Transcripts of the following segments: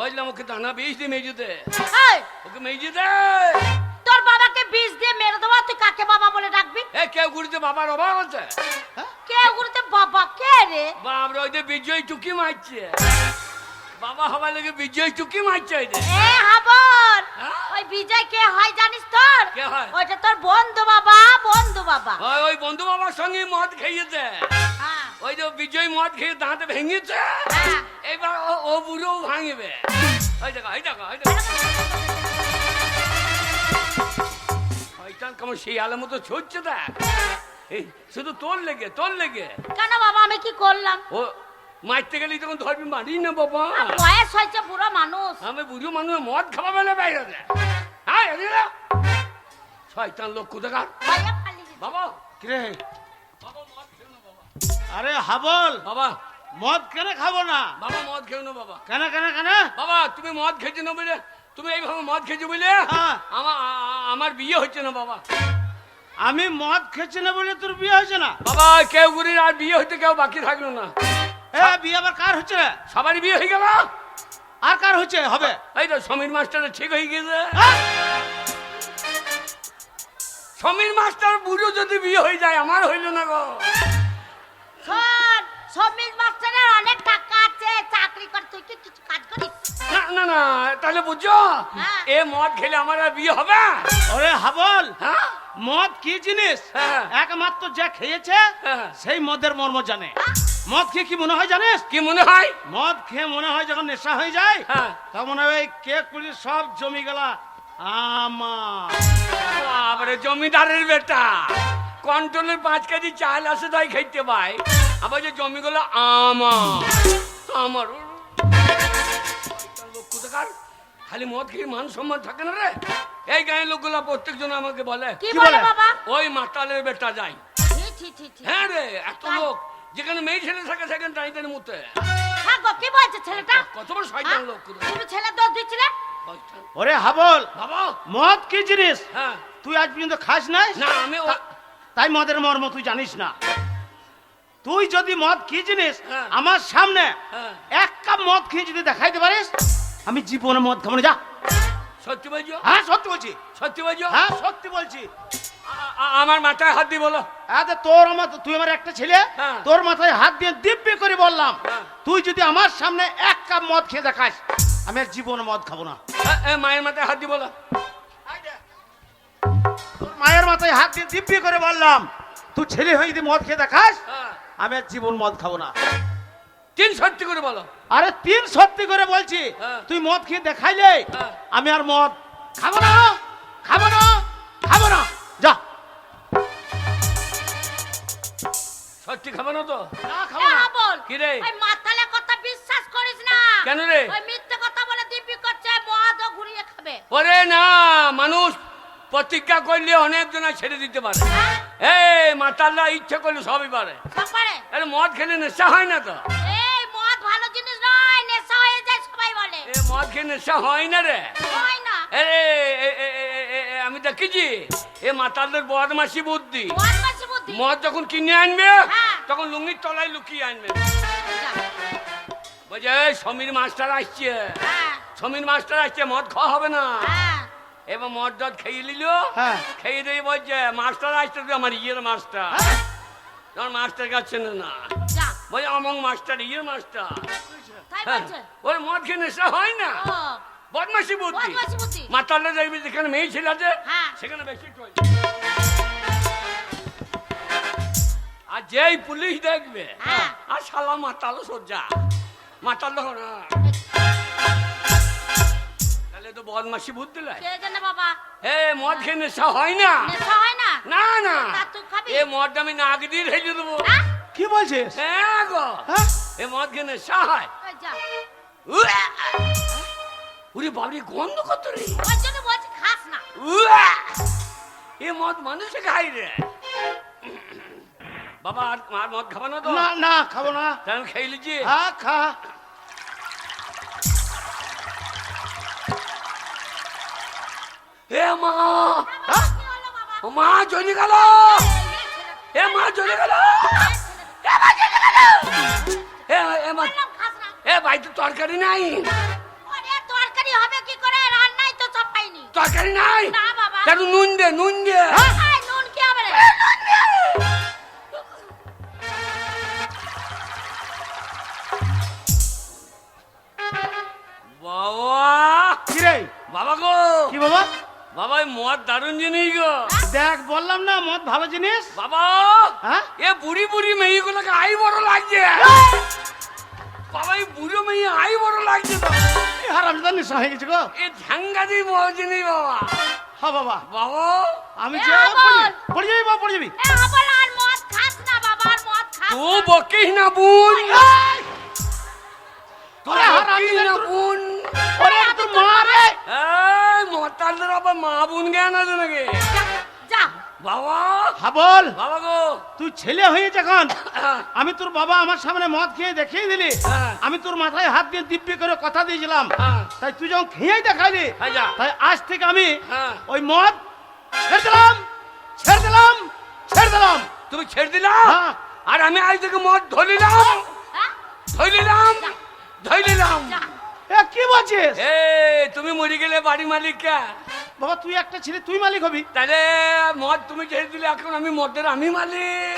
বললাম ওকে দানা বিষ দিয়ে মেজে দে, এই, ওকে মেজে দে। তোর বাবাকে বিষ দিয়ে মেরে দেবো, তুই কাকে বাবা বলে ডাকবি? এ কেউ গুড়িতে বাবার অভাব আছে? কে গুরুতে বাবা কে রে? বাবরা ওই যে বিজয় টুকি মারছে, বাবা হবার লেগে বিজয় টুকি মারছে। ওই যে এ হাবল, হ্যাঁ? ওই বিজয় কে হয় জানিস তোর? কে হয়? ওইটা তোর বন্ধু বাবা, বন্ধু বাবা। ওই বন্ধু বাবার সঙ্গে মদ খেয়েছে, হ্যাঁ, ওই যে বিজয় মদ খেয়ে দাঁত ভেঙেছে, হ্যাঁ। এবার ও বুড়ো ভাঙবে। ওই দেখো ওই দেখো ওই দেখো, শয়তান কেমন শিয়ালের মতো ছুটছে দেখ। এই শুধু তোর লেগে তোর লেগে। কেন বাবা আমি কি করলাম? ও মারতে গেলি তখন ধরবি, মারি না বাবা। বয়স হয়েছে, বুড়ো মানুষ। আমি বুড়ো মানুষ মদ খাওয়া বেলা বাইরে যায়। হ্যাঁ শয়তান লোক কোথাকার। ভয়ে পালিয়ে গেছে। বাবা কিরে বাবা মদ খেও না বাবা। আরে হাবল, বাবা মদ কেন খাবো না? বাবা মদ খেও না বাবা। কেন কেন কেন? বাবা তুমি মদ খেয়েছো না বলে, তুমি এইভাবে মদ খেয়েছো বলে হ্যাঁ। আমার বিয়ে হচ্ছে না বাবা। আমি মদ খেয়েছি না বলে তোর বিয়ে হয়েছে না? বাবা কেউ গুরির আর বিয়ে হইতে কেউ বাকি থাকলো না, বিয়ে আবার কার হচ্ছে রে? সবারই বিয়ে হয়ে গেল। আর কার হচ্ছে হবে? এই তো সমীর মাস্টারের ঠিক হয়ে গেছে। হ্যাঁ? সমীর মাস্টার বুড়ো যদি বিয়ে হয়ে যায়, আমার হইল না গো। শোন, সমীর মাস্টারের অনেক টাকা আছে, চাকরি কর, তুই কি কিছু কাজ করিস? না না না, তাহলে বুঝছো হ্যাঁ। এ মদ খেলে আমার আর বিয়ে হবে? ওরে হাবল, হ্যাঁ মদ কি জিনিস হ্যাঁ। একমাত্র যে খেয়েছে হ্যাঁ। সেই মদের মর্ম জানে। মদ খেয়ে কি মনে হয় জানিস? কি মনে হয়? মদ খেয়ে মনে হয় যখন নেশা হয়ে যায়, হ্যাঁ। তখন মনে হয় কে কুড়ি সব জমি গেলা আমার। বাবারে জমিদারের বেটা, কন্ট্রোলের 5 কেজি চাল আসে তাই খাইতে পাই, আবার যে জমিগুলো আমার আমার লোক কোথাকার। খালি মদ খেয়ে মান সম্মান থাকে না রে। এই গায়ের লোকগুলা প্রত্যেকজন আমাকে বলে কি কি বলে বলে? বাবা? ওই মাতালের বেটা যাই। ঠিক। হ্যাঁ রে, এত লোক যেখানে মেয়ে ছেলে থাকে সেখানে টাইটানি মুতে। হ্যাঁ গো, কি বলছে ছেলেটা? কত বড় শয়তান লোক। তুমি ছেলে দোষ দিচ্ছিলে? শয়তান। ওরে হাবল, বাবা মদ কি জিনিস হ্যাঁ তুই আজ পর্যন্ত খাস নাই? না আমি তাই মদের মর্ম তুই জানিস না। তুই যদি মদ কি জিনিস হ্যাঁ। আমার সামনে হ্যাঁ। 1 কাপ মদ খেয়ে যদি দেখাইতে পারিস, আমি জীবনে মদ খাবো না। যা। সত্যি বলছো? হ্যাঁ সত্যি বলছি। সত্যি বলছো? হ্যাঁ সত্যি বলছি। আমার মাথায় হাত দিয়ে বলো। আরে তোর আমার, তুই আমার একটা ছেলে, হ্যাঁ। তোর মাথায় হাত দিয়ে দিব্যি করে বললাম, হ্যাঁ। তুই যদি আমার সামনে 1 কাপ মদ খেয়ে দেখাস, আমি আর জীবনে মদ খাবো না। মায়ের মাথায় হাত দিয়ে বলো। তোর মায়ের মাথায় হাত দিয়ে দিব্যি করে বললাম, তুই ছেলে হয়ে যদি মদ খেয়ে দেখাস, হ্যাঁ। আমি আর জীবন মদ খাবো না। 3 সত্যি করে বলো। আরে 3 সত্যি করে বলছি, হ্যাঁ। তুই মদ খেয়ে দেখাইলে হ্যাঁ। আমি আর মদ খাবো না, খাবো না, খাবো না। যা। সত্যি খাবো না তো? না খাবো না। বল কি রে? ওই মাতালে কথা বিশ্বাস করিস না। কেন রে? ওই মিথ্যে কথা বলে দিব্যি করছে, মদ ও ঘুরিয়ে খাবে। ওরে না, মানুষ প্রতিজ্ঞা করলে অনেক জন ছেড়ে দিতে পারে। হ্যাঁ? এই মাতাল্লা ইচ্ছে করলে সবই পারে। সব পারে? আরে মদ খেলে নেশা হয় না তো? এই মদ ভালো জিনিস নয়, নেশা হয়ে যায় সবাই বলে। এ মদ খেয়ে নেশা হয় না রে। হয় না। আরে আমি দেখেছি এ মাতালদের বদমাসি বুদ্ধি। বদমাশি বুদ্ধি। মদ যখন কিনে আনবে হ্যাঁ। তখন লুঙ্গির তলায় লুকিয়ে আনবে। যা। বলছে এই সমীর মাস্টার আসছে, হ্যাঁ, সমীর মাস্টার আসছে, মদ খাওয়া হবে না। হ্যাঁ। এবার মদ টদ খেয়ে নিল, হ্যাঁ। খেয়ে দিয়ে বলছে মাস্টার আসছে, তুই আমার ইয়ের মাস্টার। হ্যাঁ। তোমার মাস্টার কাছে না, যা। বলছে আমার মাস্টার ইয়ের মাস্টার। তাই হ্যাঁ, বলছে? ওর মদ খেয়ে নেশা হয় না। ও, বদমাসি বুদ্ধি। বদমাশি বুদ্ধি। মাতালে দেখবি যেখানে মেয়ে ছিল আছে হ্যাঁ। সেখানে বেশি চলে। আর যেই পুলিশ দেখবে হ্যাঁ। আর শালা মাতালো সজ্জা মাতালো না, তাহলে তো বদমাসি বুদ্ধি লাই। কে জানে বাবা? এ মদ খেয়ে নেশা হয় না। নেশা হয় না? না না, তা তুই খাবি? এ মদটা আমি নাক দিয়ে ঢেলে দেবো। হ্যাঁ? কি বলছিস? হ্যাঁ গো, হ্যাঁ? এ মদ খেয়ে নেশা হয়। ওই যা। উয়া! উরে বাবরি গন্ধ কত রে। ওই জন্য বলছি খাস না। উয়া! এ মদ মানুষে খাই রে। বাবা আর মদ খাবো না তো? না না খাবো না। তাই আমি খেয়ে লিছি। হ্যাঁ খা। এ মা, হ্যাঁ? কি হলো বাবা? ও মা চলে গেল, এ মা চলে গেল, এ এ মা চলে গেল। এ মা, বললাম খাস না। এ ভাই তো তরকারি নাই। ওরে তরকারি নাই? না বাবা। একটু নুন দে, নুন দে। এই নুন কি হবে রে? বাবা, কি রে? বাবা গো, কি বাবা? বাবা এই মদ দারুণ জিনিস গো। দেখ বললাম না মদ ভালো জিনিস। বাবা, হ্যাঁ? এ বুড়ি বুড়ি মেয়েগুলোকে আই বড় লাগছে। বাবা এই বুড়ো মেয়ে আই বড় লাগছে তো। এই হারামজাদা নেশা হয়ে গেছে গো। এ ঝাঙ্গাদি মদ জিনিস বাবা। হ্যাঁ বাবা, বাবা, আমি এ যে আমল। পড়ে যাবি বাবা, পড়ে যাবি। এ আমল আর মদ খাস না বাবা, আর মদ খাস তু না। বকিস না বোন, এই! তু ওরে বকিস হারামজাদা না তোর- বোন। ওরে তোর মা রে! এই মতালদের আবার মা বোন জ্ঞান আছে নাকি? যা বাবা, হ্যাঁ বল, বাবা গো, তুই ছেলে হয়ে যখন আমি তোর বাবা আমার সামনে মদ খেয়ে দেখিয়ে দিলি, হ্যাঁ। আমি তোর মাথায় হাত দিয়ে দিব্যি করে কথা দিয়েছিলাম, হ্যাঁ। তাই তুই যখন খেয়েই দেখালি, হ্যাঁ, যা। তাই আজ থেকে আমি হ্যাঁ। ওই মদ ছেড়ে দিলাম, ছেড়ে দিলাম, ছেড়ে দিলাম। তুমি ছেড়ে দিলাম হ্যাঁ। আর আমি আজ থেকে মদ ধরিলাম, হ্যাঁ? ধরিলাম, ধরিলাম। যা। এ কি বলছিস? এ তুমি মরে গেলে বাড়ি মালিক কে? বাবা তুই একটা ছেলে, তুই মালিক হবি। তাহলে মদ তুমি ছেড়ে দিলে এখন আমি মদের আমি মালিক।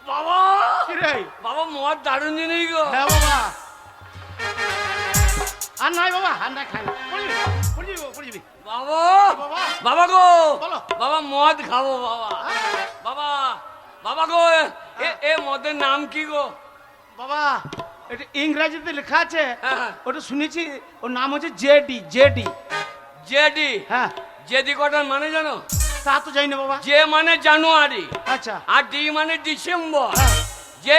বাবা, কি রে? বাবা মদ দারুণ জিনিস গো। হ্যাঁ বাবা। আর নাই বাবা, আর নাই, খাই না। পড়ে যাবি, পড়ে যাবি বাবা, পড়ে যাবি। বাবা, বাবা। বাবা গো, বলো। বাবা মদ খাবো বাবা। বাবা, বাবা গো, এ মদের নাম কি গো? বাবা এটা ইংরেজিতে লেখা আছে, হ্যাঁ। ওটা শুনেছি, ওর নাম হচ্ছে জেডি, জেডি। জেডি। হ্যাঁ, জেডি কটার মানে জানো? তা তো জানি না বাবা। জে মানে জানুয়ারি আচ্ছা, আর ডি মানে ডিসেম্বর। হ্যাঁ। যে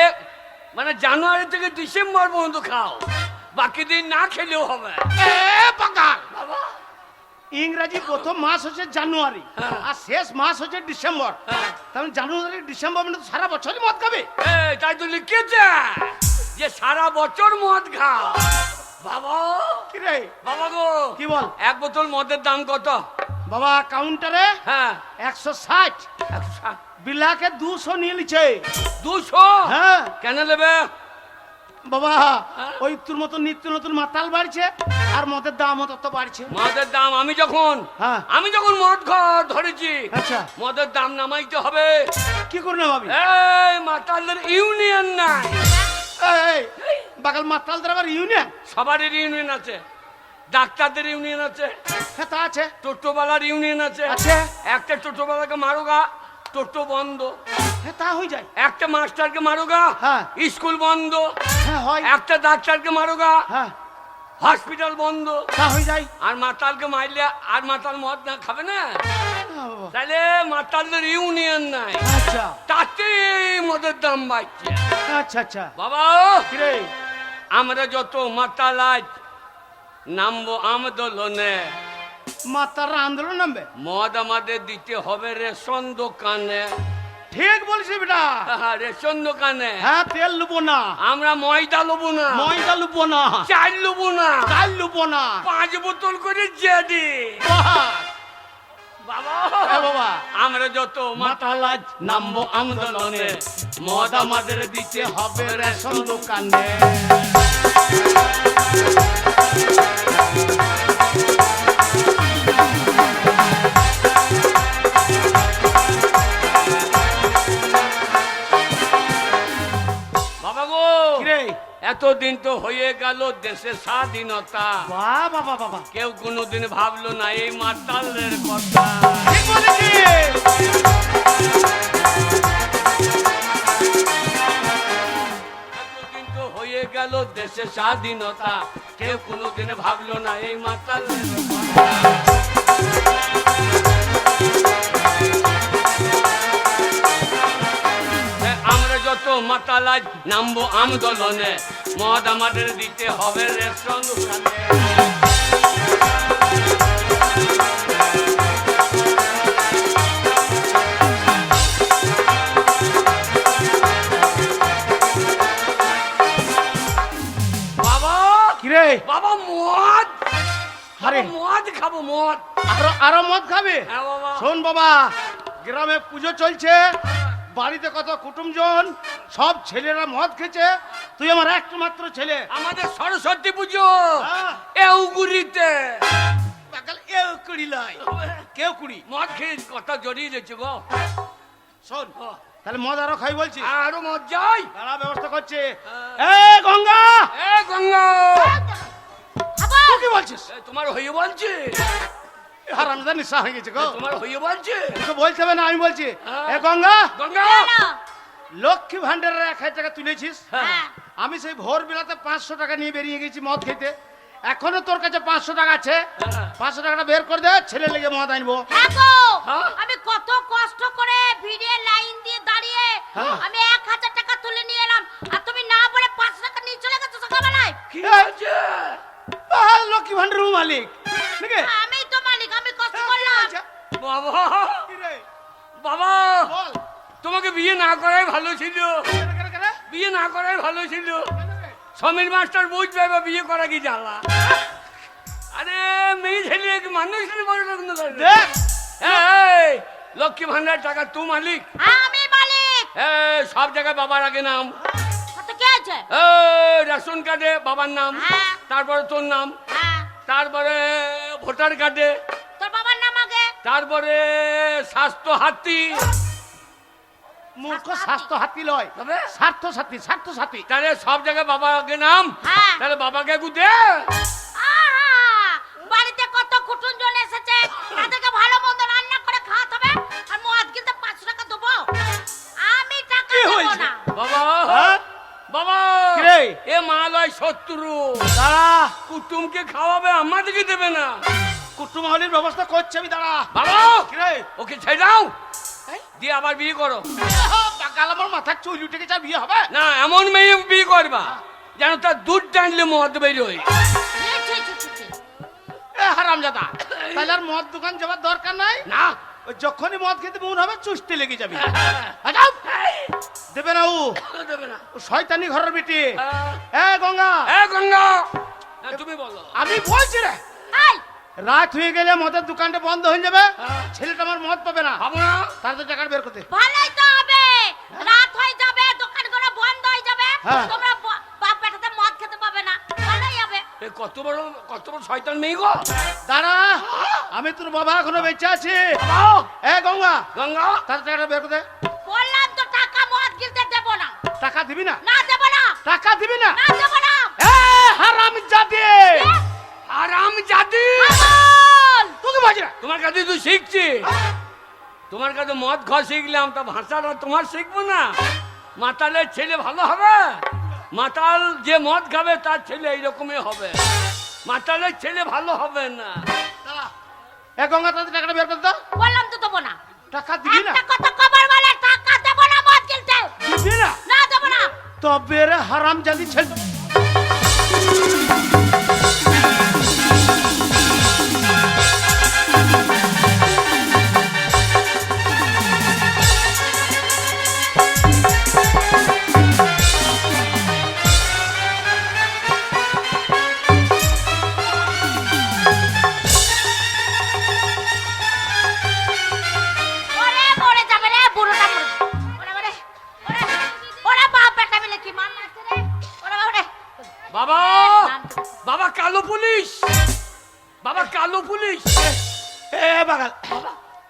মানে জানুয়ারি থেকে ডিসেম্বর পর্যন্ত খাও, বাকি দিন না খেলেও হবে। এ পাকা, বাবা, ইংরেজি প্রথম মাস হচ্ছে জানুয়ারি হ্যাঁ। আর শেষ মাস হচ্ছে ডিসেম্বর। হ্যাঁ। তাহলে জানুয়ারি ডিসেম্বর মানে তো সারা বছরই মদ খাবে। তাই তো লিখেছে যে সারা বছর মদ খাও। বাবা, কি রে? বাবা গো, কি বল? এক বোতল মদের দাম কত? বাবা কাউন্টারে হ্যাঁ, 160, 160, বিলাকে 200 নিয়ে নিচ্ছে। 200। হ্যাঁ কেন নেবে? বাবা, হ্যাঁ? ওই তোর মতো নিত্য নতুন মাতাল বাড়ছে আর মদের দামও তত বাড়ছে। মদের দাম আমি যখন হ্যাঁ। মদ ধরেছি, আচ্ছা। মদের দাম নামাইতে হবে। কি করে না ভাবি? এই মাতালদের ইউনিয়ন নাই, এই বাগাল মাতালদের আবার ইউনিয়ন? সবারই ইউনিয়ন আছে। ডাক্তারদের ইউনিয়ন আছে, হ্যাঁ তা আছে। টোটোওয়ালার ইউনিয়ন আছে। আছে। একটা টোটোওয়ালাকে মারোগা, টোটো বন্ধ। হ্যাঁ তা হয়ে যায়। একটা মাস্টারকে মারোগা, হ্যাঁ। স্কুল বন্ধ। হ্যাঁ হয়। একটা ডাক্তারকে মারোগা, হ্যাঁ হসপিটাল বন্ধ। তা হয়ে যায়। আর মাতালকে মারলে আর মাতাল মদ না খাবে না, হ্যাঁ বাবা। তাহলে মাতালদের ইউনিয়ন নাই, আচ্ছা তাতে মদের দাম বাড়ছে। আচ্ছা আচ্ছা। বাবা, কি রে? আমরা যত মাতাল আজ নামবো আন্দোলনে, মাতার আন্দোলন নামবে? মদ আমাদের দিতে হবে রেশন দোকানে। ঠিক বলছিস বেটা। রেশন দোকানে হ্যাঁ তেল লুবো না, আমরা ময়দা লবো না, ময়দা লুবো না, চাল লবো না, চাল লুবো না। 5 বোতল করে জেডি। বাহ! বাবা, হ্যাঁ বাবা। আমরা যত মাতাল আজ নামবো আন্দোলনে, মদ আমাদের দিতে হবে রেশন দোকানে। বাবা গো, কি রে? এতদিন তো হয়ে গেল দেশের স্বাধীনতা, বাহ বাবা বাবা, কেউ কোনোদিন ভাবলো না এই মাতালের কথা। ঠিক বলেছিস। এতদিন তো হয়ে গেল দেশের স্বাধীনতা, কেউ কোনোদিন ভাবলো না এই মাতালের কথা। আমরা যত মাতাল আজ নামবো আন্দোলনে, মদ আমাদের দিতে হবে রেশন দোকানে। বাবা, কি রে? বাবা মদ, আরে। বাবা, মদ খাবো মদ। আরো আরো মদ খাবে? হ্যাঁ বাবা। শোন বাবা, গ্রামে পুজো চলছে, বাড়িতে কত কুটুমজন, সব ছেলেরা মদ খেছে, তুই আমার একটা মাত্র ছেলে। আমাদের সরস্বতী পুজো হ্যাঁ। এউগুড়িতে। পাগল, কেউ কুড়ি লয়, কেউ কুড়ি। মদ খেয়ে কথা জড়িয়ে দিচ্ছে গো। শোন, তাহলে মদ আরো খাই বলছি। আরো মদ যাই। তারা ব্যবস্থা করছে। এ গঙ্গা, এ গঙ্গা, হাবল তুই কি বলছিস? তোমার হয়ে বলছে, হারামজাদা নিশা হয়ে গেছে গো। তোমার হয়ে বলছে। তোকে বলতে হবে না, আমি বলছি। এ গঙ্গা, গঙ্গা, কেন? লক্ষ্মী ভান্ডারের 1000 টাকা তুলেছিস। হ্যাঁ। আমি সেই ভোর বেলাতে 500 টাকা নিয়ে বেরিয়ে গেছি মদ খেতে। এখনো তোর কাছে 500 টাকা আছে। 500 টাকাটা বের করে দে, ছেলে লেগে মদ আনবো। হ্যাঁ গো, হ্যাঁ? আমি কত কষ্ট করে ভিড়ে লাইন দিয়ে দাঁড়িয়ে হ্যাঁ। আমি 1000 টাকা তুলে নিয়ে এলাম, আর তুমি না বলে 5 টাকা নিয়ে চলে গেছো সকালবেলায়। কি হয়েছে? লক্ষ্মী ভান্ডারের মালিক নাকি? আমি তো মালিক, আমি কষ্ট করলাম। বাবা, কি রে? বাবা, বল। তোমাকে বিয়ে না করাই ভালো ছিল। কেন, কেন, কেন? বিয়ে না করাই ভালো ছিল। সমীর মাস্টার বুঝবে বা বিয়ে করা কি জ্বালা। আরে মেয়ে ছেলে মানুষের বড় লোক না করে। দেখ, এই, লক্ষ্মী ভান্ডার টাকা তুই মালিক। হ্যাঁ, আমি মালিক। এই, সব জায়গায় বাবার আগে নাম। কত কি আছে? এই, রেশন কার্ডে বাবার নাম, হ্যাঁ। তারপরে তোর নাম, হ্যাঁ, তারপরে ভোটার কার্ডে, তোর বাবার নাম আগে। তারপরে স্বাস্থ্য হাতি। মূর্খ স্বাস্থ্য হাতি লয়, তবে স্বার্থ সাথী, স্বার্থ সাথী। তাহলে সব জায়গায় বাবার আগে নাম। হ্যাঁ। তাহলে বাবাকে গুদে। আহা, বাড়িতে কত কুটুমজন এসেছে, তাদেরকে ভালো মন্দ রান্না করে খাওয়াতে হবে, আর মদ কিনতে 500 টাকা দেবো? আমি টাকা কি দেবো হয়েছে? না। বাবা, হ্যাঁ? বাবা, কি রে? এ মা লয় শত্রু। দাঁড়া, কুটুমকে খাওয়াবে, আমাদেরকে দেবে না। কুটুম হলির ব্যবস্থা করছে আমি। দাঁড়া বাবা, কি রে? ওকে ছেড়ে দাও, এই? দিয়ে আবার বিয়ে করো। বাকাল আমার মাথার চুল উঠে গেছে, আর বিয়ে হবে? না, এমন মেয়ে বিয়ে করবা যেন তার দুধ টানলে মদ বেরোয়। ছি, ছি, ছি, ছি, ছি। এ হারামজাদা, তাহলে আর মদ দোকান যাবার দরকার নাই। না, ওই যখনই মদ খেতে মন হবে চুষতে লেগে যাবে। আজাও, দেবে না ও, দেবে না। ও শয়তানি ঘরের বেটি। এ গঙ্গা, এ গঙ্গা, না, তুমি বলো। আমি বলছি রে, এই, রাত হয়ে গেলে মদের দোকানটা বন্ধ হয়ে যাবে, হ্যাঁ। ছেলেটা আমার মদ পাবে না। ভাবো না। তার তো টাকা বের করতে। ভালোই তো হবে, রাত হয়ে যাবে, দোকানগুলো বন্ধ হয়ে যাবে, হ্যাঁ। তোমরা বাপ বেটাতে মদ খেতে পাবে না, ভালোই হবে। এ কত বড় শয়তান মেয়ে গো। দাঁড়া, আমি তোর বাবা এখনো বেঁচে আছি। বাবা, এ গঙ্গা, গঙ্গা, তার টাকাটা বের করতে। বললাম তো টাকা মদ কিনতে দেবো না। টাকা দিবি না? না দেবো না, টাকা দিবি না? না দেবো না। এ হারামজাদে, আরাম জাতি। বল, তোকে বাজি না। তোমার কাছে তুই শিখছি, তোমার কাছে মদ খাওয়া শিখলাম, তা ভাষাটা তোমার শিখবো না? মাতালের ছেলে ভালো হবে? মাতাল যে মদ খাবে তার ছেলে এইরকমই হবে, মাতালের ছেলে ভালো হবে না। দাঁড়া, এ গঙ্গা, তার টাকাটা বের করতে দাও। বললাম তো দেবো না। টাকা দিবি না? একটা কথা কবার বলে, টাকা দেবো না মদ কিনতে। দিবি না? না দেবো না। তবে রে হারামজাদি ছেলে। ওরে মরে যাবে রে, বুড়োটা মরে যাবে। ওরে ওরে, ওরে, ওরে বাপ বেটা মিলে কি মান লাগছে রে। ওরে ওরে। বাবা, বাবা কালো পুলিশ, বাবা কালো পুলিশ। এ বাগাল,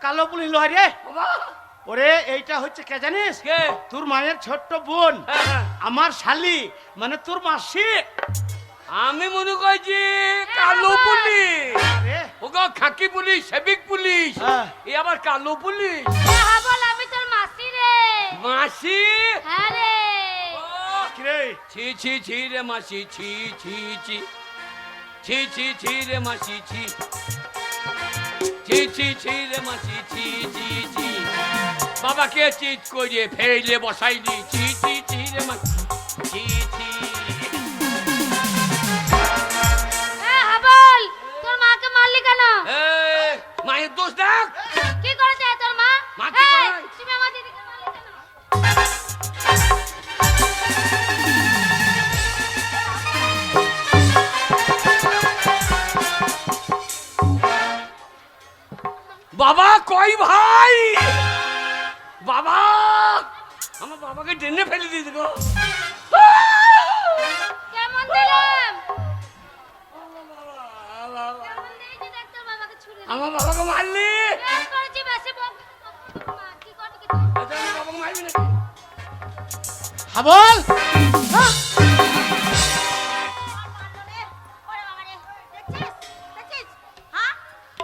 কালো পুলিশ লয় রে। বাবা, ওরে এইটা হচ্ছে কে জানিস? কে? তোর মায়ের ছোট্ট বোন, হ্যাঁ, হ্যাঁ। আমার শালি, মানে তোর মাসি। আমি মনে করছি কালো পুলিশ। আরে, ওগো খাকি পুলিশ, সেবিক পুলিশ, হ্যাঁ। এই আবার কালো পুলিশ। হ্যাঁ বল, আমি তোর মাসি রে। মাসি, হ্যাঁ রে। কি রে? ছি ছি ছি রে মাসি, ছি ছি ছি, ছি ছি ছি রে মাসি, ছি ছি ছি ছি রে মাসি, ছি ছি ছি। বাবাকে চিৎ করে ফেলে বসাইলি, ছি ছি ছি রে মাসি, ছি ছি। হাবল, তোর মাকে মারলি কেন? এ, মায়ের দোষ দেখ। কি করেছে তোর মা? মা কি এই, করে? তুমি আমার দিদিকে মারলি কেন? বাবা কই ভাই, বাবা, আমার বাবাকে টেনে ফেলে দিয়েছে গো। কেমন দিলাম? কেমন দিয়েছি দেখ তোর বাবাকে ছুরি হাবল ওরে বাবা রে, দেখছিস? দেখছিস? হ্যাঁ?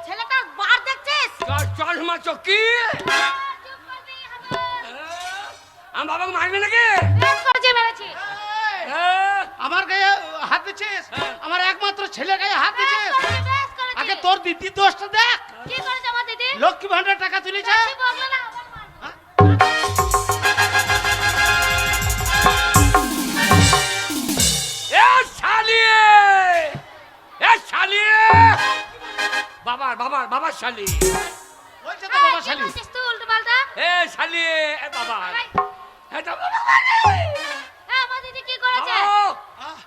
ছেলেটার বার দেখছিস? চশমা চকি চুপ করবি, হাবল। আমার বাবাকে মারবে নাকি বেশ করেছি, মেরেছি। হ্যাঁ? আমার গায়ে হাত দিচ্ছিস আমার একমাত্র ছেলের গায়ে হাত বেশ দিচ্ছিস করেছি, বেশ করেছি। আগে তোর দিদি দোষটা দেখ কি করেছে আমার দিদি? লক্ষ্মী ভান্ডার টাকা তুলেছে বেশি বকলে না, হাবল মার। এ শালিয়ে এ শালিয়ে বাবার শালি বলছে তো এই, বাবা কি শালি করছিস তুই উল্টোপাল্টা? এ শালিয়ে এ বাবা এই, এটা এই, আমার দিদি কি করেছে?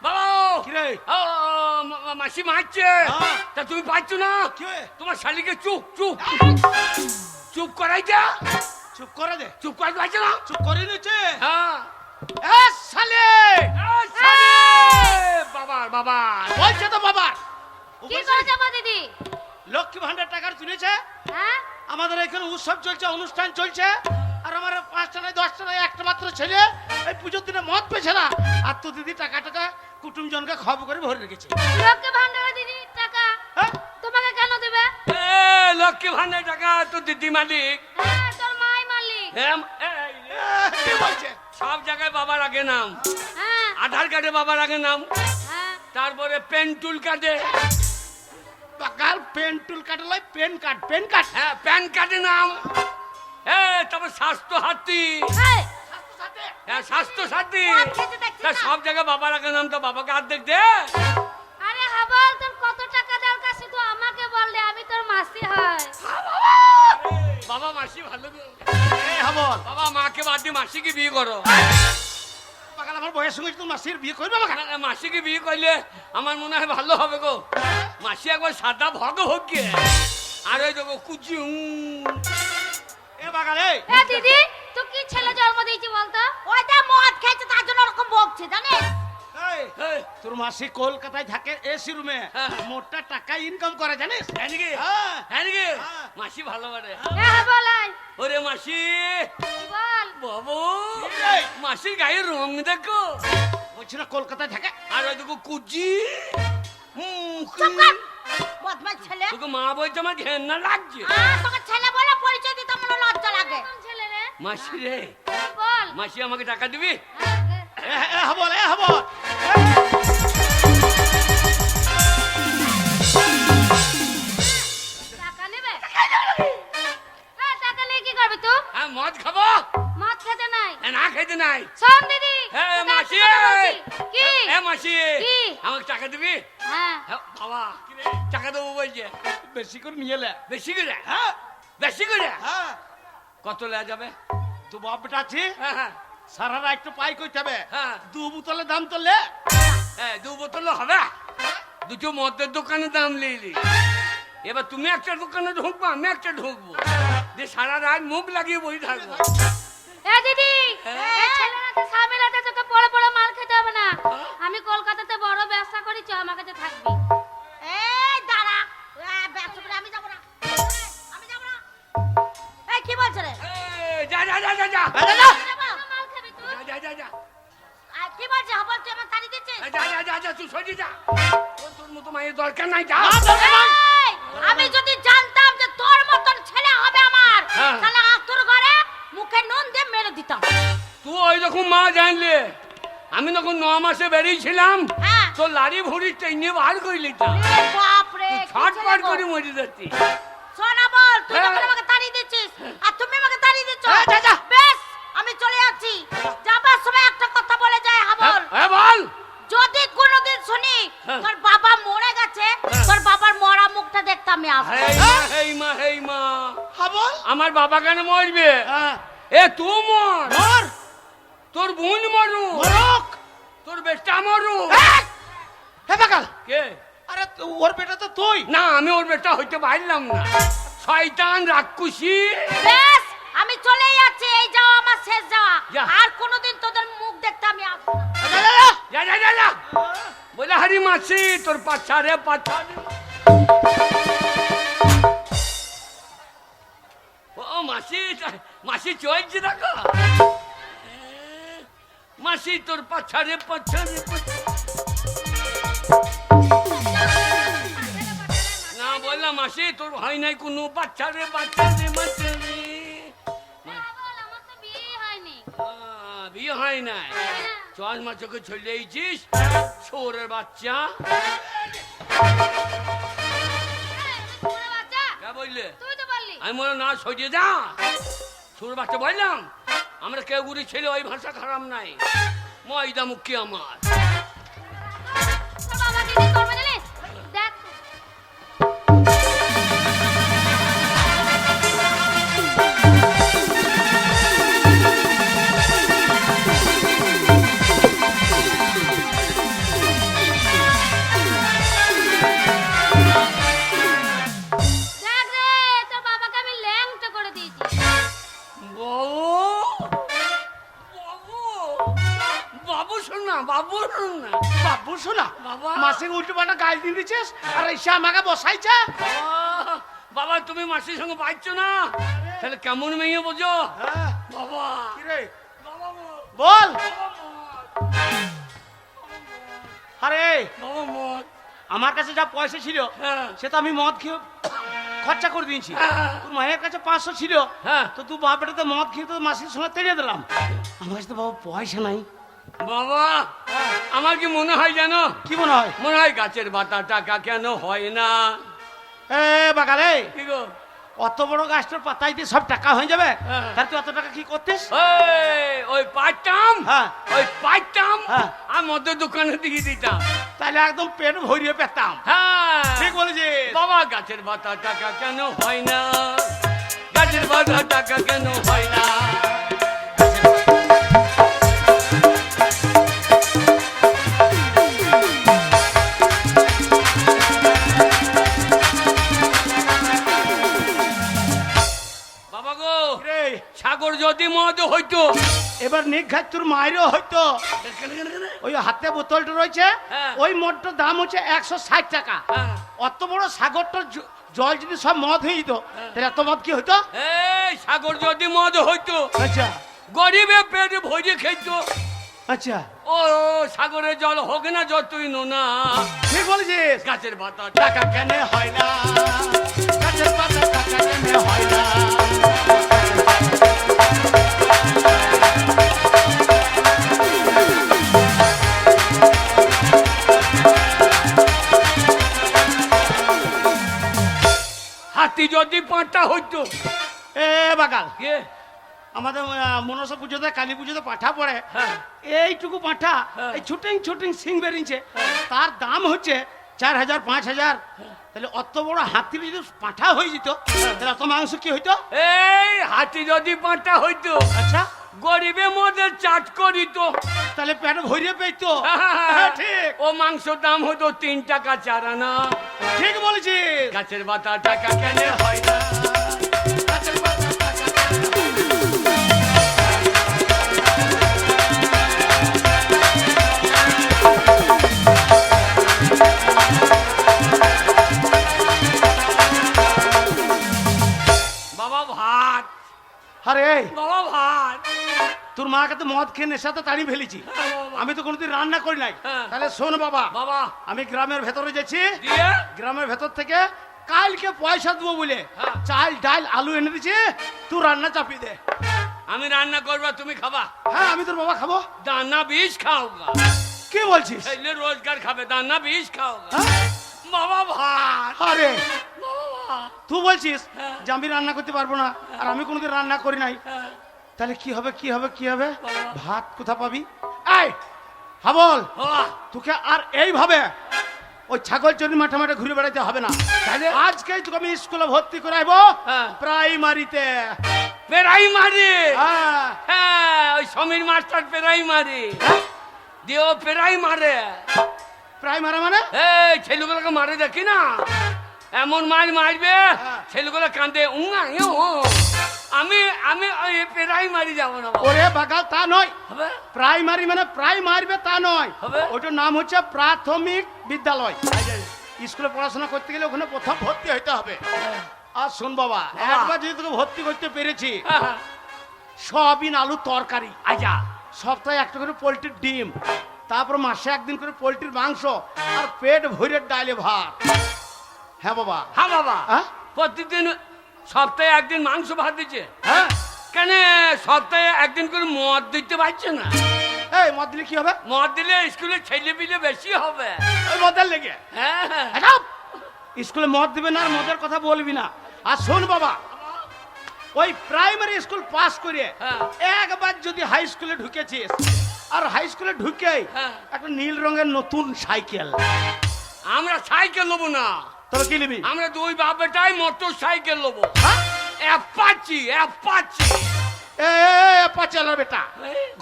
বাবা কি রে? ও মাসি মারছে হ্যাঁ। তা তুমি পাচ্ছ না কি হয়ে? তোমার শালিকে চুপ চুপ চুপ করাইটা চুপ করে দে চুপ করাইতে পারছে না চুপ করে নিচ্ছে হ্যাঁ এ শালি এ শালি বাবা বলছে তো বাবা ও কি বলছে, করেছে আমার দিদি? লক্ষ্মী ভান্ডার টাকা তুলেছে হ্যাঁ? আমাদের এখানে উৎসব চলছে অনুষ্ঠান চলছে আর আমার 5টা নয় 10টা নয় একটা মাত্র ছেলে এই পুজোর দিনে মদ পেছে না আর তো দিদি টাকা কুটুমজনকে খবর করে ভরে রেখেছে লক্ষ্মী ভান্ডারের দিদি টাকা হ্যাঁ? তোমাকে কেন দেবে? এ লক্ষ্মী ভান্ডার টাকা তো দিদি মালিক হ্যাঁ, তোর মাই মালিক। কি বলছে সব জায়গায় বাবার আগে নাম হ্যাঁ, আধার কার্ডে বাবার আগে নাম হ্যাঁ। তারপরে পেন টুল কার্ডে বাকাল পেন টুল কাটলাই পেন কার্ড হ্যাঁ প্যান কার্ডে নাম তারপর স্বাস্থ্য হাতি এই, হ্যাঁ স্বাস্থ্য সাথী মদ খেতে দেখছিস তা না? সব জায়গায় বাবার আগে নাম তো বাবাকে অর্ধেক দে আরে হাবল, তোর কত টাকা দরকার শুধু আমাকে বল দে, আমি তোর মাসি হয়। বাবা মাসি ভালো গো। এই হাবল বাবা মাকে বাদ দিয়ে মাসিকে বিয়ে করো বাকাল আমার বয়স সঙ্গে তুই মাসির বিয়ে করবে বাকাল না, না, মাসিকে বিয়ে করলে আমার মনে হয় ভালো হবে গো মাসি একবার সাদা ভগ হোক গে আর ওই দেখো কুচি এ বাকাল এই এ দিদি, তুই কি ছেলে জন্ম দিয়েছি বলতো? ওইটা মদ খেয়েছে তার জন্য ওরকম বকছে, জানিস? এই, তোর মাসি কলকাতায় থাকে এসি রুমে হ্যাঁ। মোটা টাকা ইনকাম করে জানিস হ্যাঁ নাকি? হ্যাঁ। হ্যাঁ নাকি? হ্যাঁ। মাসি ভালো বাড়ে এ হাবল, আয়, ওরে মাসি বল। বাবু এই। মাসির গায়ের রং দেখো বলছি না কলকাতায় থাকে আর ওই দেখো কুচি চুপ কর, বদমাশ ছেলে। তোকে মা বলছে আমার ঘেন্না লাগছে তোকে ছেলে বলে পরিচয় দিতে আমার লজ্জা লাগে। ছেলে রে, মাসি রে বল। মাসি আমাকে টাকা দিবি এ হাবল এ হাবল টাকা নেবে? হ্যাঁ, টাকা নিয়ে কি করবি তুই? হ্যাঁ মদ খাবো মদ খেতে নাই। না খেতে নাই শোন দিদি, হ্যাঁ তোকে মাসি একটা কথা বলছি। কি? মাসি কি? আমাকে টাকা দিবি হ্যাঁ, হ্যাঁ, বাবা টাকা দেবো বলছে বেশি করে নিয়ে এলে বেশি করে হ্যাঁ বেশি করে হ্যাঁ কত লেয়া যাবে তো বাপ বেটা আছি হ্যাঁ হ্যাঁ সারা রাত একটু পাই করতে হবে হ্যাঁ। 2 বোতলের দাম তো লে হ্যাঁ 2 বোতল হবে দুটো মদের দোকানে দাম লিলি এবার তুমি একটা দোকানে ঢুকবো আমি একটা ঢুকবো যে সারা রাত মুখ লাগিয়ে বই থাকবো এ দিদি, এই ছেলেটাকে সামলাতে তোকে বড় বড় মাল খেতে হবে না। আমি কলকাতাতে বড় ব্যবসা করি, চ আমার কাছে থাকবি। এই দাঁড়া, ব্যবসা করে আমি যাব না, আমি যাব না। এই কি বলছ রে? যা যা যা যা যা মাল খাবি তুই? যা যা যা আর কি বলছ হাবল, তুই আমার তাড়ি দিচ্ছিস? যা যা যা যা তুই সরে যা তোর মতো মায়ের দরকার নাই যা এই, আমি যদি জানতাম যে তোর মতন ছেলে হবে আমার, হ্যাঁ। তাহলে তোর ঘরে মুখে নুন দিয়ে মেরে দিতাম। তুই ওই রকম মা জানলে আমি যখন 9 মাসে বেরিয়েছিলাম হ্যাঁ। তোর লারি ভুড়ি টেনে বার করে লিতাম এ বাপ রে, কি ছটপট ছেলে গো। করে মরে যাচ্ছি শোনা বল, তুই হ্যাঁ। যখন আমাকে তাড়িয়ে দিচ্ছিস আর তুমি আমাকে তাড়িয়ে দিচ্ছ, যা, যা। বেশ আমি চলে যাচ্ছি। যাবার সময় একটা কথা বলে যায় হাবল, হ্যাঁ বল যদি কোনোদিন শুনি হ্যাঁ। তোর বাবা মরে গেছে, তোর বাবার মরা মুখটা দেখতে আমি আসবো। হেই মা হাবল আমার বাবা কেন মরবে হ্যাঁ এ তুই মর মর তোর বোন মরু মরক তোর বেটা মরু হে বাকাল কে আরে ওর বেটা তো তুই না আমি ওর বেটা হইতে পারলাম না শয়তান রাক্ষসী বেশ আমি চলে যাচ্ছি, এই যাওয়া আমার শেষ যাওয়া। যা। আর কোনোদিন তোদের মুখ দেখতে আমি আসবো না। যা যা যা যা বলে হারি মাসি তোর পাচ্ছা রে পাচ্ছা ও মাসি মাসি চলছে দেখো মাসি তোর পাছারে পাছারে না বললাম মাসি তোর হয় নাই কোনো বাচ্চারে বাচ্চারে বাচ্চারে আমার তো বিয়ে হয়নি। বিয়ে হয় নাই চল মা চোখে চলেইছিস ছোরের বাচ্চা ছোড়া বাচ্চা, কে বললে তুই তো বললি। আমি বললাম না সরিয়ে যা ছোট বাচ্চা বললাম আমরা কেউ গুড়ি ছেলে ওই ভাষা খারাপ নাই ময়দা মুখী আমার তোর বাবা কি কি করবে জানিস? দেখ দেখ রে, তোর বাবাকে আমি ল্যাংটা করে দিয়েছি। বাবু বাবু শোন না বাবু শোন না বাবু শোনা বাবা। মাসে উল্টো পাল্টা গাল দিয়ে দিচ্ছিস আর এসে আমাকে বসাইছে। বাবা তুমি মাসির সঙ্গে পাইছো না তাহলে কেমন মেয়ে বোঝো হ্যাঁ, বাবা কি রে? বাবা বল। আরে বাবা মত আমার কাছে যা পয়সা ছিল হ্যাঁ সে তো আমি মদ খেয়ে খরচা করে দিয়েছি। হ্যাঁ। তোর মায়ের কাছে 500 ছিল, হ্যাঁ। তো তুই বাপেটাতে মদ খেয়ে তো মাসির সঙ্গে তেড়িয়ে দিলাম। আমার কাছে তো বাবা পয়সা নাই। বাবা আমার কি মনে হয় জানো কি মনে হয়? মনে হয় গাছের বাতা টাকা কেন হয় না এ বাগালে, কি গো অত বড় গাছটার পাতায় দিয়ে সব টাকা হয়ে যাবে? হ্যাঁ। তার তুই অত টাকা কি করতিস? ওই পাইতাম হ্যাঁ। ওই পাইতাম হ্যাঁ। আর মদের দোকানে দিয়ে দিতাম তাহলে একদম পেট ভরিয়ে পেতাম। হ্যাঁ ঠিক বলেছিস। বাবা গাছের বাতা টাকা কেন হয় না গাছের বাতা টাকা কেন হয় না বাবা গো রে, সাগর যদি মদ হইতো এবার নিঘাত তোর মায়েরও হয়তো ওই হাতে বোতলটা রয়েছে, হ্যাঁ। ওই মদটার দাম হচ্ছে 160 টাকা। হ্যাঁ। অত বড় সাগরটার জল যদি সব মদ হয়ে যেত তাহলে এত মদ কি হইতো? এই সাগর যদি মদ হইতো আচ্ছা গরিবে পেট ভরে খেত আচ্ছা, ও সাগরের জল হোক না যতই নোনা ঠিক বলেছিস। গাছের বাতা টাকা কেন হয় না, গাছের পাতা টাকা কেন হয় না? হাতি যদি পাঁটা হইতো এ বাগাল, কে আমাদের মনসা পুজোতে কালী পুজোতে পাঠা পড়ে, হ্যাঁ। এইটুকু পাঠা হ্যাঁ। এই ছুটিং ছুটিং সিং বেরিয়েছে, তার দাম হচ্ছে 4000 5000। তাহলে অত বড় হাতির যদি পাঠা হয়ে যেত তাহলে অত মাংস কি হইতো? এই হাতি যদি পাঁটা হইতো আচ্ছা, গরিবে মদের চাট করিত তাহলে পেট ভরিয়ে পেতো। হ্যাঁ, ঠিক ও মাংস দাম হইতো 3 টাকা 4 আনা ঠিক বলেছিস। গাছের বাতা টাকা কেন হয় না গাছের পাতা টাকা কেন হয় না? বাবা ভাত আরে বাবা ভাত তোর মাকে তো মদ খেয়ে নেশাতে তাড়িয়ে ফেলেছি, হ্যাঁ, বাবা। আমি তো কোনোদিন রান্না করি নাই। হ্যাঁ। তাহলে শোন বাবা, বাবা আমি গ্রামের ভেতরে যাচ্ছি, দিয়ে গ্রামের ভেতর থেকে কালকে পয়সা দেবো বলে হ্যাঁ। চাল ডাল আলু এনে দিচ্ছি, তুই রান্না চাপিয়ে দে। আমি রান্না করবা তুমি খাবা হ্যাঁ, আমি তোর বাবা খাবো। দানা বীজ খাওগা কি বলছিস? ছেলে রোজগার খাবে দানা বীজ খাওগা হ্যাঁ? বাবা ভাত আরে বাবা ভাত। তুই বলছিস হ্যাঁ। যে আমি রান্না করতে পারবো না, আর আমি কোনোদিন রান্না করি নাই, হ্যাঁ। তাহলে কি হবে কি হবে কি হবে? বাবা। ভাত কোথা পাবি? এই হাবল, বাবা তোকে আর এইভাবে ওই ছাগল চরি মাঠে মাঠে ঘুরে বেড়াতে হবে না। তাহলে? আজকে তোকে আমি স্কুলে ভর্তি করাইবো, হ্যাঁ। প্রাইমারিতে। পেরাই মারি হ্যাঁ। হ্যাঁ ওই সমীর মাস্টার পেরাই মারি দিও পেরাই মারে প্রাইমারি মানে? এই ছেলেগুলোকে মারে দেখি না এমন মার মারবে হ্যাঁ। ছেলেগুলো কান্দে উঙা ইউ। আমি আমি ওই পেরাই মারি যাবো না বাবা। ওরে বাগাল, তা নয়। হবে প্রাইমারি মানে প্রায় মারবে তা নয়, হবে? ওটার নাম হচ্ছে প্রাথমিক বিদ্যালয়। স্কুলে পড়াশোনা করতে গেলে ওখানে প্রথম ভর্তি হইতে হবে। আর শোন বাবা, একবার যদি তোকে ভর্তি করতে পেরেছি, হ্যাঁ, হ্যাঁ। সয়াবিন আলু তরকারি, আচ্ছা সপ্তাহে একটা করে পোলট্রির ডিম, তারপর মাসে একদিন করে পোলট্রির মাংস, আর পেট ভরে ডালে ভাত। হ্যাঁ বাবা। হ্যাঁ বাবা, হ্যাঁ? প্রতিদিন সপ্তাহে একদিন মাংস ভাত দিচ্ছে। হ্যাঁ। কেন সপ্তাহে একদিন করে মদ দিতে পারছে না? এই মদ দিলে কি হবে? মদ দিলে স্কুলে ছেলে পিলে বেশি হবে। ওই মদের লেগে হ্যাঁ স্কুলে মদ দিবে না, আর মদের কথা বলবি না। আর শোন বাবা, ওই প্রাইমারি স্কুল পাস করে হ্যাঁ। একবার যদি হাই স্কুলে ঢুকেছিস, আর হাই স্কুলে ঢুকে হ্যাঁ। একটা নীল রঙের নতুন সাইকেল, আমরা সাইকেল নেবো না, তবে কি নিবি? আমরা দুই বাপ বেটাই মোটর সাইকেল নেবো। হ্যাঁ? Apache Apache. পাচালার বেটা,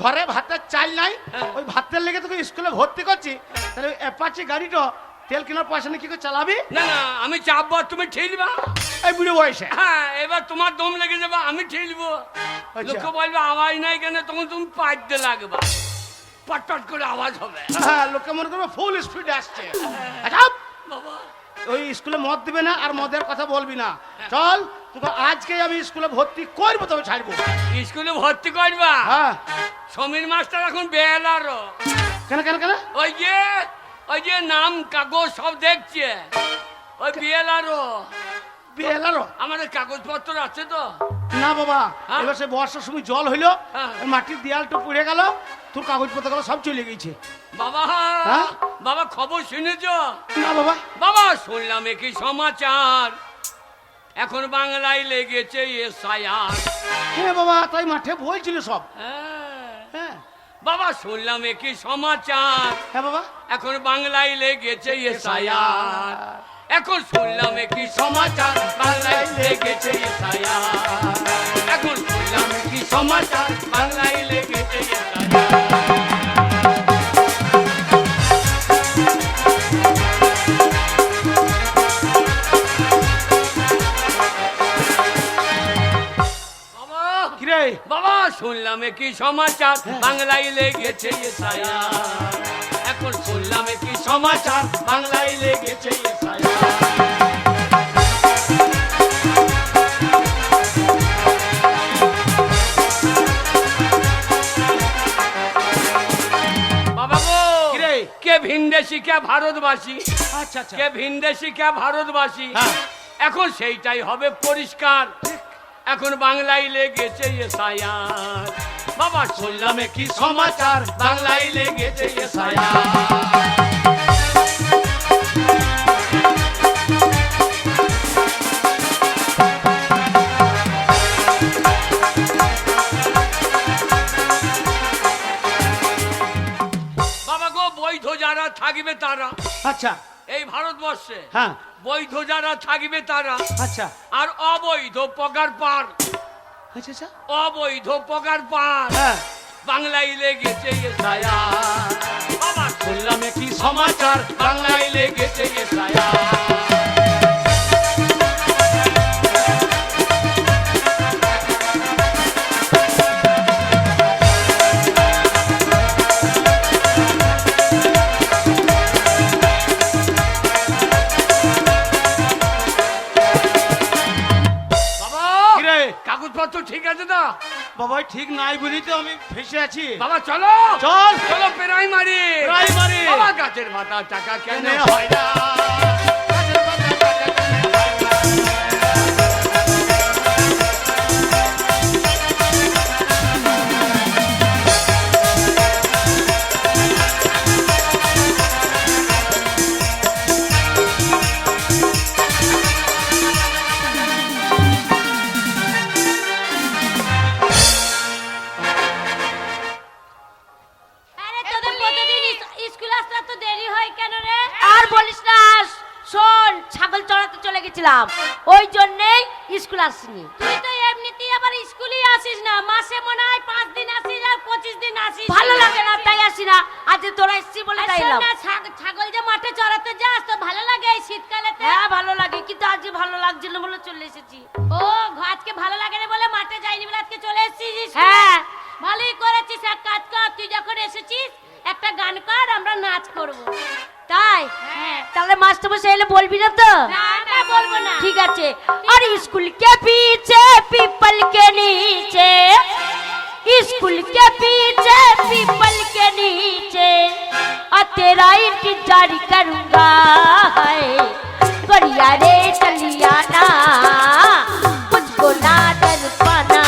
ঘরে ভাতের চাল নাই, হ্যাঁ। ওই ভাতের লেগে তোকে স্কুলে ভর্তি করছি, তাহলে অ্যাপাচি গাড়িটা তেল কেনার পয়সা নিয়ে কি করে চালাবি? না না, আমি চাপবো, তুমি ঠেলবা। এই বুড়ো বয়সে? হ্যাঁ, এবার তোমার দম লেগে যাবে, আমি ঠেলবো। আচ্ছা। লোকে বলবে আওয়াজ নাই কেন, তখন তুমি পাইতে লাগবে, পটপট করে আওয়াজ হবে। হ্যাঁ, লোকে মনে করবে ফুল স্পিডে আসছে। বাবা ওই স্কুলে মদ দিবে না, আর মদের কথা বলবি না। চল, তোকে আজকে আমি স্কুলে ভর্তি করবো, তবে ছাড়বো। স্কুলে ভর্তি করবা? হ্যাঁ। সমীর মাস্টার এখন বেলারও। কেন কেন কেন? ওই যে নাম কাগজ সব দেখছে, ওই বিএলআরও। বিএলআরও? আমাদের কাগজপত্র আছে তো? না বাবা, হ্যাঁ? এবার সে বর্ষার সময় জল হইলো, হ্যাঁ। মাটির দেয়ালটা পুড়ে গেল, তোর কাগজপত্র গুলো সব চলে গেছে। বাবা হ্যাঁ? বাবা খবর শুনেছ? না বাবা। বাবা শুনলাম কি সমাচার, এখন বাংলায় লেগেছে এসআইআর। হ্যাঁ বাবা, তাই মাঠে বলছিল সব। হ্যাঁ হ্যাঁ। বাবা শুনলাম কি সমাচার, হ্যাঁ বাবা। এখন বাংলায় লেগেছে এসআইআর। এখন শুনলাম কি সমাচার, বাংলায় লেগেছে এসআইআর। এখন শুনলাম কি সমাচার, বাংলায় লেগেছে এসআইআর। কিরে? বাবা শুনলাম কি সমাচার, বাংলায় লেগেছে এসআইআর। এখন শুনলাম কি সমাচার, বাংলায় লেগেছে এসআইআর। বাবা গো, কিরে? কে ভিনদেশি কে ভারতবাসী, আচ্ছা আচ্ছা। কে ভিনদেশি কে ভারতবাসী, হ্যাঁ। এখন সেইটাই হবে পরিষ্কার। এখন বাংলায় লেগেছে এসআইআর। বাবা শুনলাম কি সমাচার, বাংলায় লেগেছে এসআইআর। বাবা গো, বৈধ যারা থাকবে তারা আচ্ছা। এই ভারতবর্ষে, হ্যাঁ। বৈধ যারা থাকবে তারা, আচ্ছা আর অবৈধ পগার পার, আচ্ছা আচ্ছা। অবৈধ পগার পার হ্যাঁ। বাংলায় লেগেছে এসআইআর। বাবা শুনলাম কি সমাচার, বাংলায় লেগেছে এসআইআর। কিরে? কাগজপত্র ঠিক আছে তো? বাবা ঠিক নাই বলি তো আমি ফেসে আছি। বাবা চলো চল। চলো প্রাইমারি। প্রাইমারি। বাবা গাছের পাতা টাকা কেন কেন হয় না? আরে তোদের প্রতিদিন স্কুল আসতে তো দেরি হয় কেন রে? আর বলিস না, শোন ছাগল চড়াতে চলে গেছিলাম, ওই জন্যই স্কুল আসিনি। তুই তো এমনিতেই আবার স্কুলই আসিস না, মাসে মনে হয় 5 দিন আসিস আর 25 দিন আসিস। ভালো লাগে না তাই আসি না, আজ তোরা এসেছিস বলে তাই এলাম। ছাগল যে মাঠে চড়াতে যাস তো ভালো লাগে এই শীতকালেতে? হ্যাঁ ভালো লাগে, কিন্তু আজ ভালো লাগছিল না বলে চলে এসেছি। ও আজকে ভালো লাগে না বলে মাঠে যাইনি বলে আজকে চলে এসেছিস? হ্যাঁ ভালোই করেছিস। এক কাজ কর, তুই যখন এসেছিস একটা গান কর, আমরা নাচ করব। তাই? হ্যাঁ। তাহলে মাস্টারমশাই এলে বলবি না তো? না না বলবো না। ঠিক আছে। আর স্কুল के पीछे पीपल के नीचे स्कूल के पीछे पीपल के नीचे और तेरा इंतजार करूंगा है बढ़िया रे चलियाना मुझको ना डर पाना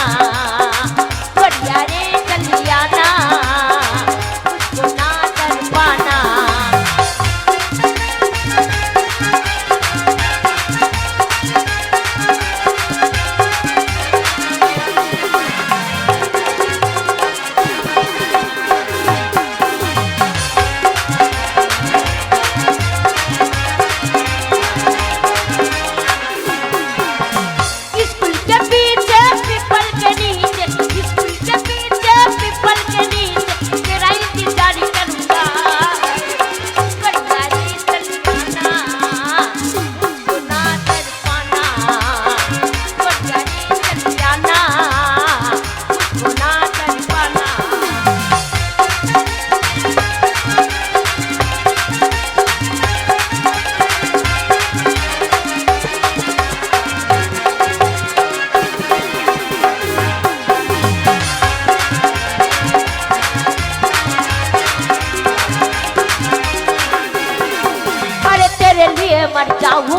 बढ़िया रे चलियाना मुझको ना डर पाना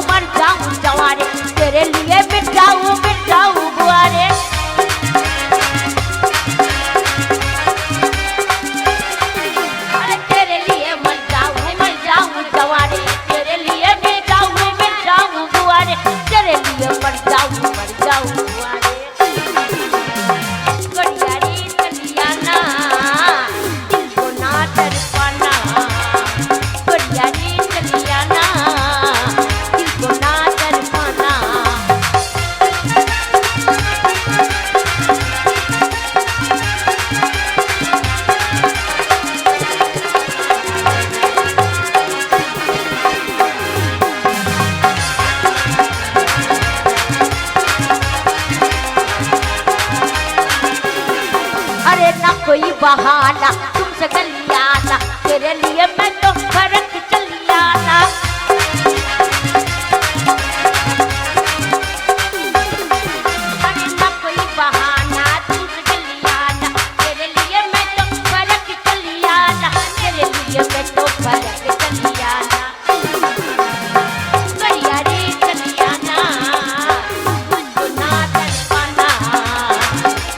मर जाऊं जवारे तेरे लिए मिट जाऊं बुआरे अरे तेरे लिए मर जाऊं जवारे तेरे लिए मिट जाऊं बुआरे तेरे लिए मर जाऊं बुआरे बढ़िया रे चलियाना दिल को ना डर पाना बढ़िया रे चलियाना कोई बहाना तुमसे गलियाना तेरे लिए मैं तो फर्क चलियाना अरे ना कोई बहाना तुमसे गलियाना तेरे लिए मैं तो फर्क चलियाना तेरे लिए मैं तो फर्क चलियाना बढ़िया रे चलियाना मुझको ना डर पाना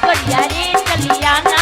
बढ़िया रे चलियाना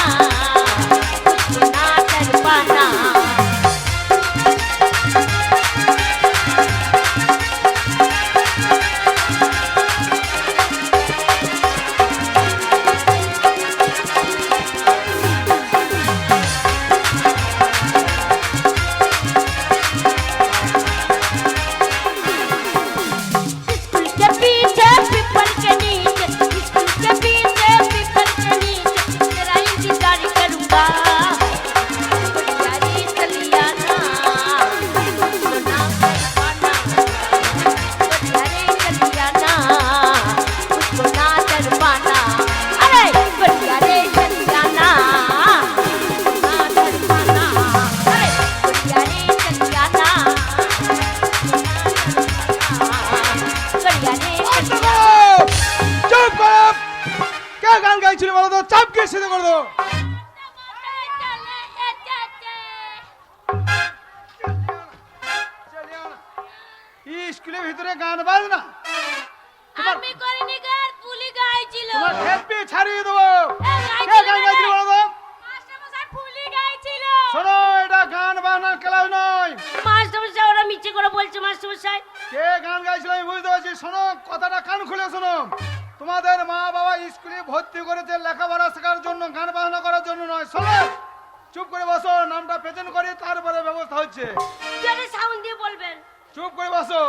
স্কুলের ভিতরে গান বাজনা আমি করিনি গান পুলি গাইছিল তোমার খেপি ছাড়িয়ে দেবো কে গান গাইছিল বলো তো মাস্টারমশাই পুলি গাইছিল শোনো এটা গান বাজনার ক্লাস নয় মাস্টারমশাই ওরা মিছে করে বলছে মাস্টারমশাই কে গান গাইছিল আমি বুঝতে পারছি শোনো কথাটা কান খুলে শোনো তোমাদের মা বাবা স্কুলে ভর্তি করেছে লেখাপড়া শেখার জন্য গান বাজনা করার জন্য নয় শোনো চুপ করে বসো নামটা প্রেজেন্ট করি তারপরে ব্যবস্থা হচ্ছে জোরে সাউন্ড দিয়ে বলবেন চুপ করে বসো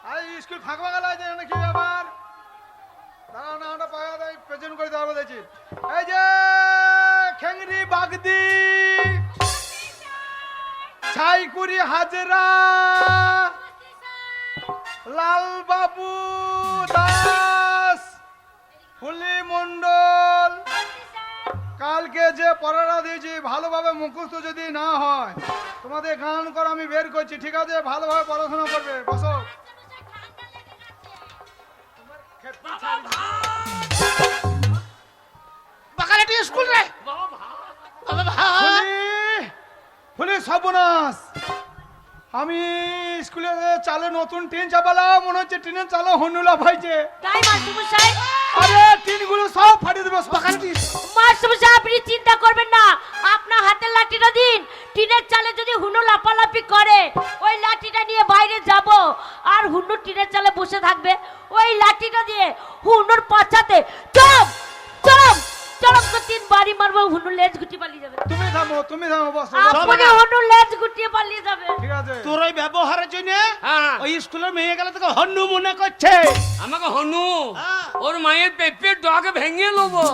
আরে স্কুল ফাঁকা গেল যে কি ব্যাপার দাঁড়াও না আমরা পাওয়া দেয় প্রেজেন্ট করে দেওয়া বলেছি এই যে খেংরি বাগদি ছাইকুড়ি হাজরা লাল বাবু দাস ফুলি মন্ডল কালকে যে পড়াটা দিয়েছি ভালোভাবে মুখস্থ যদি না হয় তোমাদের গান করা আমি বের করছি ঠিক আছে ভালোভাবে পড়াশোনা করবে বসো স্কুল রে বাবা ভাই বাবা ভাই ফুলি ফুলি সর্বনাশ, আমি স্কুলে চালে নতুন টিন চাপালাম, মনে হচ্ছে টিনের চালে হনুলা ভাইছে। তাই মাস্টারমশাই, আরে টিনগুলো সব ফাটিয়ে দেবে বাকাচ্ছিস মাস্টারমশাই আপনি চিন্তা করবেন না, আপনার হাতের লাঠিটা দিন। টিনের চালে যদি হুনু লাপালাপি করে, ওই লাঠিটা নিয়ে বাইরে যাব, আর হুনু টিনের চালে বসে থাকবে, ওই লাঠিটা দিয়ে হুনুর পাছাতে চপ চপ চপ তো 3 বাড়ি মারবো, হুনু লেজ গুটি পালিয়ে যাবে। তুমি থামো বস। আপনি হুনু লেজ গুটিয়ে পালিয়ে যাবে। ঠিক আছে, তোর ওই ব্যবহারের জন্য হ্যাঁ। ওই স্কুলের মেয়ে গেলে তোকে হন্নু মনে করছে। আমাকে হনু হ্যাঁ। ওর মায়ের পেঁপের ডগ ভেঙে নেবো।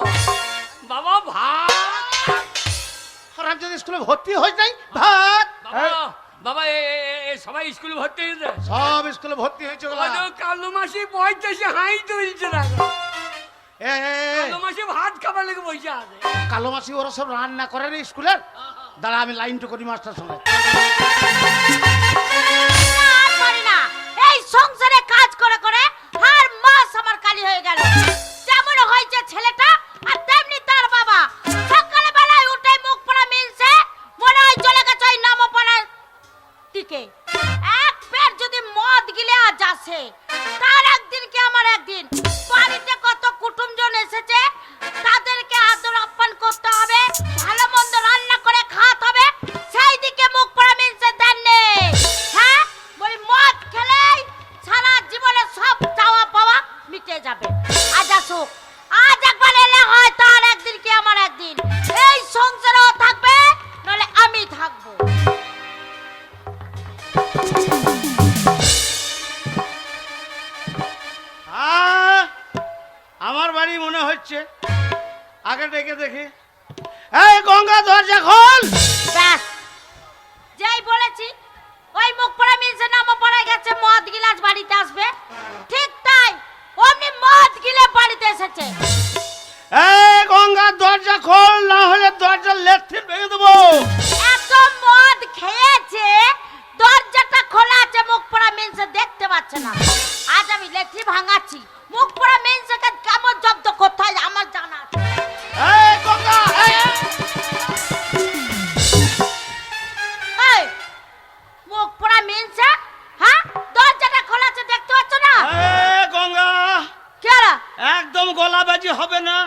বাবা ভাই আর আমি যদি স্কুলে ভর্তি হয়ে যাই ভাত বাবা বাবা এ সবাই স্কুলে ভর্তি হয়েছে। সব স্কুলে ভর্তি হয়েছে ওগুলা। কালো মাসি পয়তাসে হাই তুলছে না। এ, এ, এ, কালো মাসি ভাত খাবার লেগে বসে আছে। কালো মাসি ওরা সব রান্না করে না স্কুলের। দাঁড়া আমি লাইনটা করি মাস্টার সঙ্গে। আর পারি না, এই সংসারে কাজ করে করে আর মাস আমার কালি হয়ে গেল। যেমন হয়েছে ছেলেটা, আর তেমনি তার বাবা। সকালে বেলায় উঠে মুখ পড়া মিলছে, মনে হয় চলে গেছে ওই নামপাড়ার দিকে। এক পেট যদি মদ গিলে আজ আসে, তার একদিন কি আমার একদিন। বাড়িতে কত কুটুমজন এসেছে, তাদেরকে আদর আপ্যায়ন করতে হবে, ভালো মন্দ রান্না করে খাওয়াতে হবে, সেই দিকে মুখ পড়া মিলছে দেন নেই। হ্যাঁ, ওই মদ খেলেই সারা জীবনে সব চাওয়া পাওয়া মিটে যাবে। আজ আসুক, আজ একবার এলে হয় তার একদিন কি আমার একদিন। এই সংসারেও থাকবে, নাহলে আমি থাকবো। আমার বাড়ি মনে হচ্ছে। আগে ডেকে দেখি। এই গঙ্গা দরজা খোল। ব্যাস, যেই বলেছি ওই মুখ পড়া মিলছে নামও পড়ে গেছে, মদ গিলাস বাড়িতে আসবে। ঠিক তাই, অমনি মদ গিলে বাড়িতে এসেছে। এই গঙ্গা দরজা খোল, না হলে দরজা লেট্রিন ভেঙে দেবো। এত মদ খেয়েছে, দরজাটা খোলা আছে, মুখ পড়া মিলছে দেখতে পাচ্ছে না। আজ আমি লেট্রি ভাঙাচ্ছি, মুখ পড়া মিলছে কেমন জব্দ করতে হয় আমার জানা আছে। এই গঙ্গা এই, এই, মুখ পড়া মিলছে, হ্যাঁ দরজাটা খোলা আছে দেখতে পাচ্ছ না? এই গঙ্গা কি হলো? একদম গলাবাজি হবে না,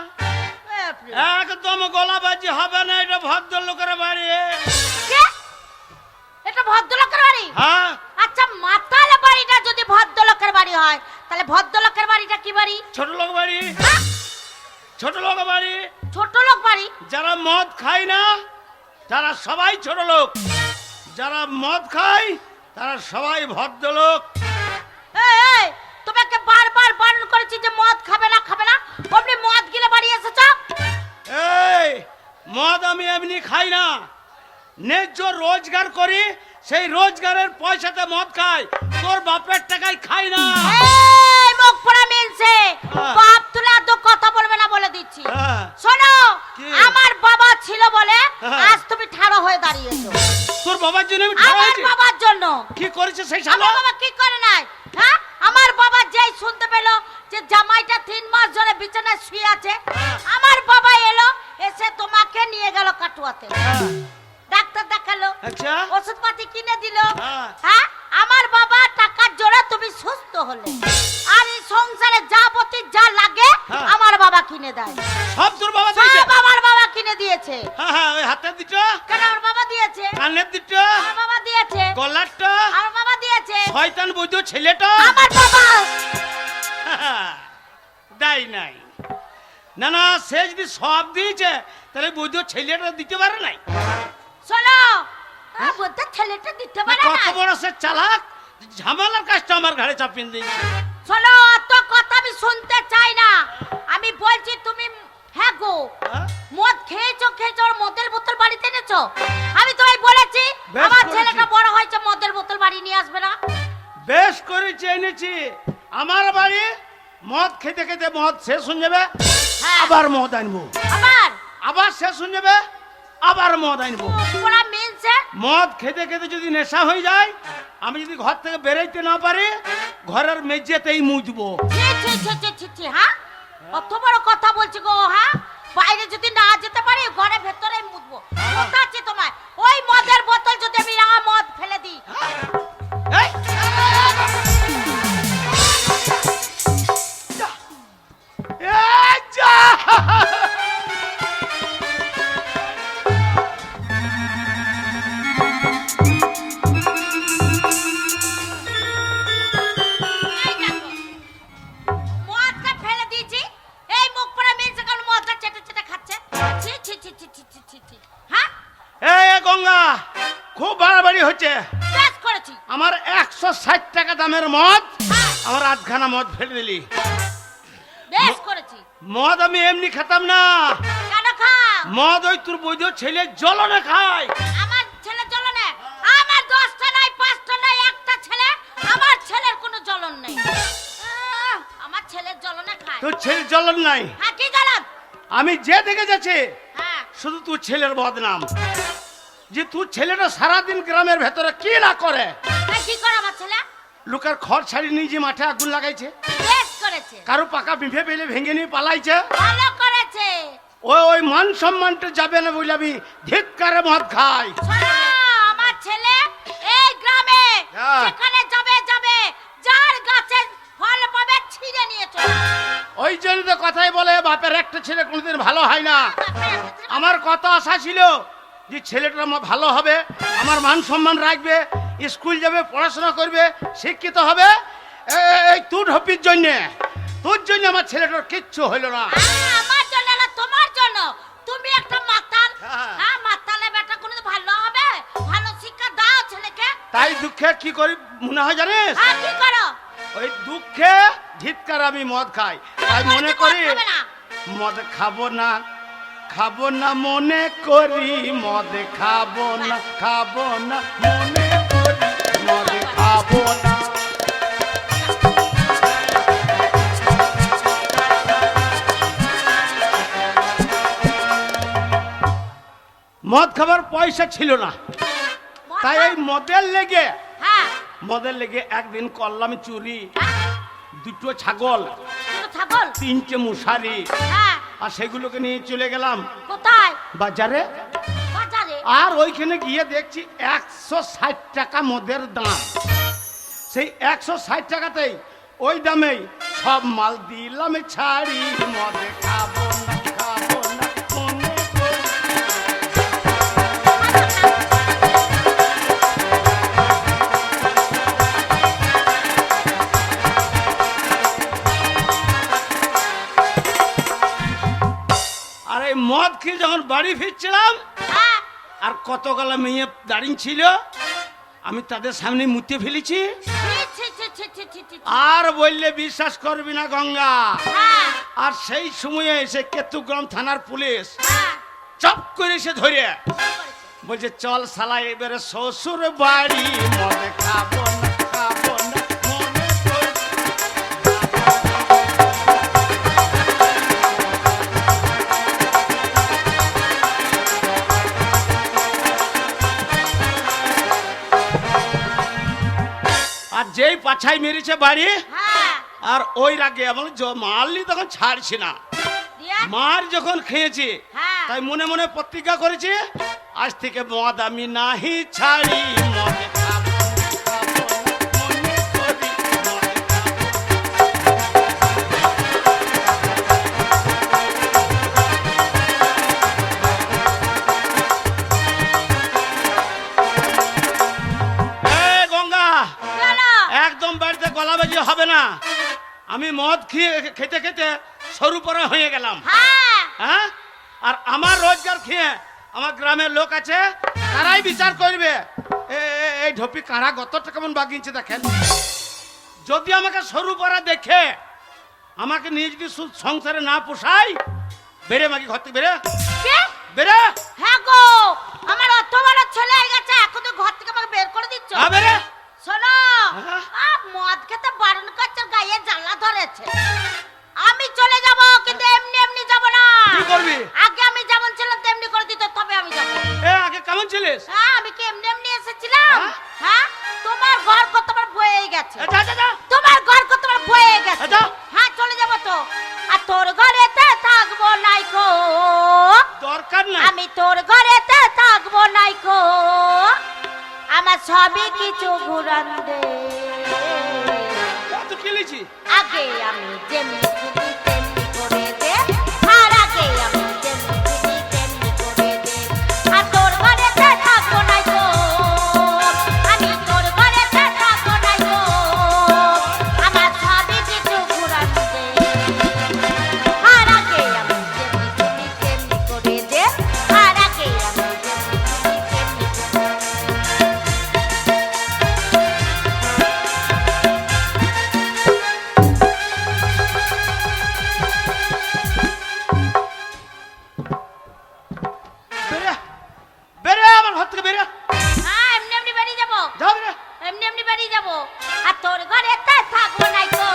একদম গলাবাজি হবে না। এটা ভদ্রলোকের বাড়ি। কে? এটা ভদ্রলোকের বাড়ি? হ্যাঁ, আচ্ছা, মাতাল বাড়িটা যদি ভদ্রলোকের বাড়ি হয়, তাহলে ভদ্রলোকের বাড়িটা কি বাড়ি? ছোট লোক বাড়ি। হ্যাঁ? ছোট লোক বাড়ি। ছোট লোক বাড়ি? যারা মদ খায় না তারা সবাই ছোট লোক, যারা মদ খায় তারা সবাই ভদ্রলোক। এই, এই, তোমাকে বারবার বারণ করেছি যে মদ খাবে না খাবে না, অমনি মদ গিলে বাড়ি এসেছ। এই মদ আমি এমনি খাই না, ন্যায্য রোজগার করি, সেই রোজগারের পয়সাতে মদ খাই, তোর বাপের টাকায় খাই না। এই মুখ পড়া মিলছে, হ্যাঁ। বাপ তুলে এত কথা বলবে না বলে দিচ্ছি। হ্যাঁ। শোনো, কি? আমার বাবা ছিল বলে হ্যাঁ। আজ তুমি ঠাড়ো হয়ে দাঁড়িয়েছো। তোর বাবার জন্য আমি ঠাড়া আমার হয়েছি। বাবার জন্য। কি করেছে সেই আমার শালা? বাবা কি করে নাই? হ্যাঁ, আমার বাবা যেই শুনতে পেল যে জামাইটা 3 মাস ধরে বিছানায় শুয়ে আছে, আমার বাবা এলো, এসে তোমাকে নিয়ে গেল কাটুয়াতে, হ্যাঁ। ডাক্তার দেখালো, আচ্ছা। ওষুধ পাতি কিনে দিল। হ্যাঁ। হ্যাঁ, আমার বাবা টাকার জোরে তুমি সুস্থ হলে, আর এই সংসারে যাবতীয় যা লাগে হ্যাঁ। আমার বাবা কিনে দেয়। সব তোর বাবা দিয়েছে? সব আমার বাবা কিনে দিয়েছে। হ্যাঁ হ্যাঁ, ওই হাতের দিটো, কেন আমার বাবা দিয়েছে? কানের দিটো, আমার বাবা দিয়েছে। গলারটা, আমার বাবা দিয়েছে। শয়তান বৈদ্য ছেলেটা আমার বাবা। দেয় নাই। না না, সে যদি সব দিয়েছে তাহলে বৈদ্য ছেলেটা দিতে পারে নাই। শোনো, বলতে ছেলেটা দিতে পারে কত না। বড় সে চালাক, ঝামেলার কাজটা আমার ঘাড়ে চাপিয়ে দিয়েছে। শোনো, অত কথা আমি শুনতে চাই না। আমি বলছি তুমি, হ্যাঁ গো, হ্যাঁ? মদ খেয়েছো খেয়েছো, আর মদের বোতল বাড়িতে এনেছো। আমি তোমায় বলেছি বেশ আমার করেছি। ছেলেটা বড় হয়েছে, মদের বোতল বাড়ি নিয়ে আসবে না। বেশ করে এনেছি। আমার বাড়ি মদ খেতে খেতে মদ শেষ হয়ে যাবে, হ্যাঁ। আবার মদ আনবো, আবার আবার শেষ হয়ে যাবে, আবার মদ আনবো। পুরা মিলছে। মদ খেতে খেতে যদি নেশা হয়ে যায়, আমি যদি ঘর থেকে বেরোইতে না পারি, ঘরের মেঝেতেই মুজবো। ছি ছি ছি ছি ছি ছি, হ্যাঁ, কত বড় কথা বলছি গো। হ্যাঁ, বাইরে যদি না যেতে পারি ঘরে ভেতরে মুতবো। কথা আছে তোমার, ওই মদের বোতল যদি আমি রাঙা মদ ফেলে দিই। এই, এই যা। এই দেখো, মদটা ফেলে দিয়েছি, এই মুখ পড়া মেয়েছে কারণ মদটা চেটে চেটে খাচ্ছে। ছি ছি ছি ছি ছি ছি ছি ছি। হ্যাঁ, এই গঙ্গা, খুব বাড়াবাড়ি হচ্ছে। বেশ করেছি। আমার 160 টাকা দামের মদ, হ্যাঁ, আমার আধখানা মদ ফেলে দিলি। বেশ করেছি। মদ আমি এমনি খেতাম না, কেন খাও? মদ ওই তোর বৈধ ছেলে জ্বলনে খায়। আমার ছেলে জ্বলন নেই, আমার 10টা নাই 5টা নাই, একটা ছেলে, আমার ছেলের কোনো জ্বলন নেই। আমার ছেলের জ্বলনে খায়। তোর ছেলে জ্বলন নাই, হ্যাঁ, কি জ্বলন? আমি যে দেখে যাচ্ছি হ্যাঁ, শুধু তোর ছেলের বদনাম। যে তোর ছেলেটা সারাদিন গ্রামের ভেতরে কি না করে। এই কি করে আমার ছেলে? লোকের খড় ছাড়ি নিয়ে যে মাঠে আগুন লাগাইছে, বেশ করেছে, কারো পাকা বিঁধে পেলে ভেঙে নিয়ে পালাইছে। ভালো করেছে। ওই মান সম্মানটা যাবে না বলে আমি ধিক্কারে মদ খাই। শোনো, আমার ছেলে এই গ্রামে হ্যাঁ। যেখানে যাবে যাবে, যার গাছে ফল পাবে ছিঁড়ে নিয়ে চলে আসবে। ওই জন্য তো কথাই বলে বাপের একটা ছেলে কোনোদিন ভালো হয় না। আমার কত আশা ছিল যে ছেলেটা আমার ভালো হবে, আমার মান সম্মান রাখবে, স্কুল যাবে, পড়াশোনা করবে, শিক্ষিত হবে। এই তুই ঢপির জন্য, তোর জন্য আমার ছেলেটার কিচ্ছু হইলো না। আমার জন্য না, তোমার জন্য। তুমি একটা মাতাল। হ্যাঁ। হ্যাঁ, মাতালে বেটা কোনোদিন ভালো হবে? ভালো শিক্ষা দাও ছেলেকে। তাই দুঃখে কি করি মনে হয় জানিস? হ্যাঁ, কি করো? ওই দুঃখে ধিক্কার আমি মদ খাই। তাই মনে করি মদ খাবে না। মদ খাবো না, খাবো না মনে করি, মদ খাবো না, খাবো না মনে করি, মদ খাবো না। মদ খাবার পয়সা ছিল না, মদ তাই এই মদের লেগে হ্যাঁ, একদিন করলাম চুরি। হ্যাঁ, 2টো ছাগল, দুটো ছাগল। 3টে মশারি, হ্যাঁ, আর সেগুলোকে নিয়ে চলে গেলাম কোথায়? বাজারে। বাজারে। আর ওইখানে গিয়ে দেখছি 160 টাকা মদের দাম। সেই 160 টাকাতেই ওই দামেই সব মাল দিলাম ছাড়ি, মদে খাবো না, খাবো না মনে করি। আর এই মদ খেয়ে যখন বাড়ি ফিরছিলাম, হ্যাঁ, আর কতগুলো মেয়ে দাঁড়িয়ে ছিল, আমি তাদের সামনে মুতে ফেলেছি। ছি, ছি, ছি, ছি, ছি, ছি, ছি। আর বললে বিশ্বাস করবি না গঙ্গা। হ্যাঁ, আর সেই সময়ে এসে কেতুগ্রাম থানার পুলিশ হ্যাঁ, চপ করে এসে ধরে কি করেছে? বলছে চল শালা এবারে শ্বশুর বাড়ি, মদ খাবো না, খাবো না মনে করি। আর যেই পাছাই মেরেছে বাড়ি, হ্যাঁ, আর ওই রাগে আমার মারলি তখন ছাড়ছি না। দিয়ে? মার যখন খেয়েছি, হ্যাঁ। তাই মনে মনে প্রতিজ্ঞা করেছি আজ থেকে মদ আমি নাহি ছাড়ি, মদ খাবো না, খাবো না মনে করি, মদ খাবো। এই গঙ্গা, চলো। একদম বাড়িতে গলাবাজি হবে না। আমি মদ খেতে খেতে সরু পরা হয়ে গেলাম। হ্যাঁ, হ্যাঁ, আর আমার রোজগার খেয়ে আমার গ্রামের লোক আছে, তারাই বিচার করবে এই ঢপি কারা গতটা কেমন বাগিয়েছে দেখেন। যদি আমাকে সরু পরা দেখে আমাকে নিয়ে যদি সংসারে না পোষাই, বেড়ে মাগি ঘর থেকে বেড়ে কে? বেড়ে হ্যাঁ গো, আমার অত বড় ছেলে হয়ে গেছে, এখন তো ঘর থেকে আমাকে বের করে দিচ্ছ। বেড়ে শোনো, হ্যাঁ? মদ খেতে বারণ করছে, গায়ে জ্বালা ধরেছে। আমি চলে যাব, কিন্তু এমনি এমনি যাব না। কি করবি? আগে আমি যেমন ছিলাম তেমনি করে দিত, তবে আমি যাব। আগে কেমন ছিলিস? হ্যাঁ, আমি কি এমনি এমনি এসেছিলাম? হ্যাঁ? হ্যাঁ, তোমার ঘর কতবার বয়ে গেছে। যা যা যা। তোমার ঘর কতবার বয়ে গেছে। আচ্ছা। হ্যাঁ, চলে যাব তো। আর তোর ঘরেতে থাকবো নাইকো। তোর ঘরেতে থাকবো নাইকো আমার সবই কিছু ঘুরান দে তো খেলেছি আগে আমি যেমনি খুশি তেমনি করে দে আর আগে আমি যেমনি খুশি তেমনি করে দে আর তোর ঘরেতে থাকবো নাইকো আমি তোর ঘরেতে থাকবো নাইকো আমার সবই কিছু ঘুরান দে আর আগে আমি যেমনি খুশি তেমনি করে দে আর আগে আমি যেমনি খুশি তেমনি করে দে বেরে বেরে আমার ঘর থেকে বেরে হ্যাঁ এমনি এমনি বেরিয়ে যাবো যাও বেরে এমনি এমনি বেরিয়ে যাবো আর তোর ঘরে থাকবো নাই তো